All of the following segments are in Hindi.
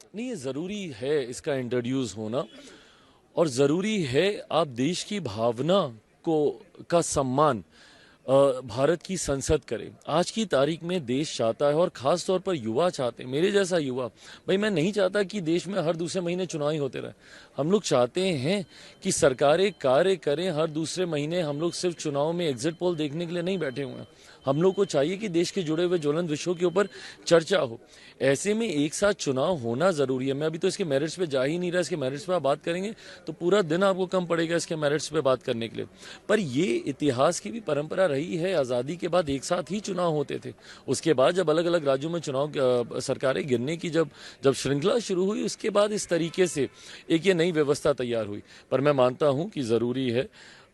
नहीं, ये ज़रूरी है इसका इंट्रोड्यूस होना और ज़रूरी है आप देश की भावना को का सम्मान भारत की संसद करे। आज की तारीख में देश चाहता है और ख़ास तौर पर युवा चाहते हैं, मेरे जैसा युवा। भाई मैं नहीं चाहता कि देश में हर दूसरे महीने चुनाव ही होते रहे। हम लोग चाहते हैं कि सरकारें कार्य करें। हर दूसरे महीने हम लोग सिर्फ चुनाव में एग्जिट पोल देखने के लिए नहीं बैठे हुए हैं। हम लोग को चाहिए कि देश के जुड़े हुए ज्वलंत विषयों के ऊपर चर्चा हो। ऐसे में एक साथ चुनाव होना ज़रूरी है। मैं अभी तो इसके मेरिट्स पे जा ही नहीं रहा। इसके मेरिट्स पे आप बात करेंगे तो पूरा दिन आपको कम पड़ेगा इसके मेरिट्स पे बात करने के लिए। पर ये इतिहास की भी परंपरा रही है। आज़ादी के बाद एक साथ ही चुनाव होते थे। उसके बाद जब अलग अलग राज्यों में चुनाव सरकारें गिरने की जब जब श्रृंखला शुरू हुई, उसके बाद इस तरीके से एक ये नई व्यवस्था तैयार हुई। पर मैं मानता हूँ कि ज़रूरी है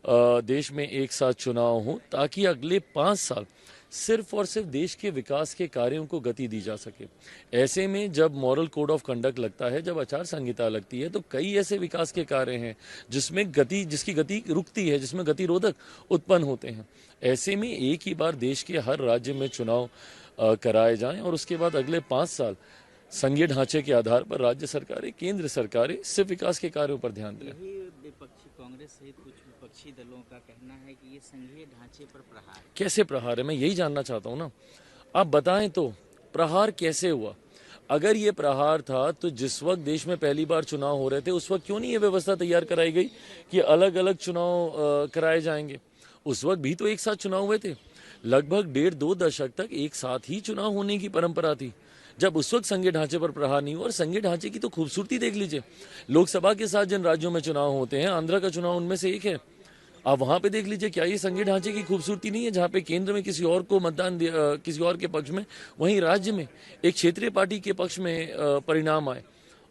देश में एक साथ चुनाव हो ताकि अगले 5 साल सिर्फ और सिर्फ देश के विकास के कार्यों को गति दी जा सके। ऐसे में जब मॉरल कोड ऑफ कंडक्ट लगता है, जब आचार संहिता लगती है, तो कई ऐसे विकास के कार्य हैं जिसकी गति रुकती है, जिसमें गतिरोधक उत्पन्न होते हैं। ऐसे में एक ही बार देश के हर राज्य में चुनाव कराए जाएं और उसके बाद अगले 5 साल संघीय ढांचे के आधार पर राज्य सरकारें, केंद्र सरकारें सिर्फ विकास के कार्यों पर ध्यान दें। यही विपक्षी कांग्रेस सहित कुछ विपक्षी दलों का कहना है कि ये संघीय ढांचे पर प्रहार है। कैसे प्रहार है, मैं यही जानना चाहता हूँ ना। आप बताएं तो प्रहार कैसे हुआ? अगर ये प्रहार था तो जिस वक्त देश में पहली बार चुनाव हो रहे थे उस वक्त क्यों नहीं ये व्यवस्था तैयार कराई गई कि अलग अलग चुनाव कराए जाएंगे? उस वक्त भी तो एक साथ चुनाव हुए थे। लगभग 1.5-2 दशक तक एक साथ ही चुनाव होने की परंपरा थी। जब उस वक्त संघीय ढांचे पर प्रहार नहीं हुआ, और संघीय ढांचे की तो खूबसूरती देख लीजिए। लोकसभा के साथ जिन राज्यों में चुनाव होते हैं, आंध्र का चुनाव उनमें से एक है। आप वहां पे देख लीजिए, क्या ये संघीय ढांचे की खूबसूरती नहीं है? जहां पे केंद्र में किसी और को मतदान किसी और के पक्ष में, वहीं राज्य में एक क्षेत्रीय पार्टी के पक्ष में परिणाम आए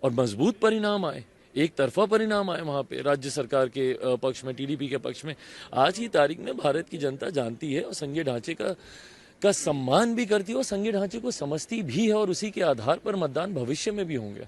और मजबूत परिणाम आए। एक तरफा परिणाम आए वहां पे राज्य सरकार के पक्ष में, टीडीपी के पक्ष में। आज की तारीख में भारत की जनता जानती है और संघीय ढांचे का सम्मान भी करती है और संघीय ढांचे को समझती भी है, और उसी के आधार पर मतदान भविष्य में भी होंगे।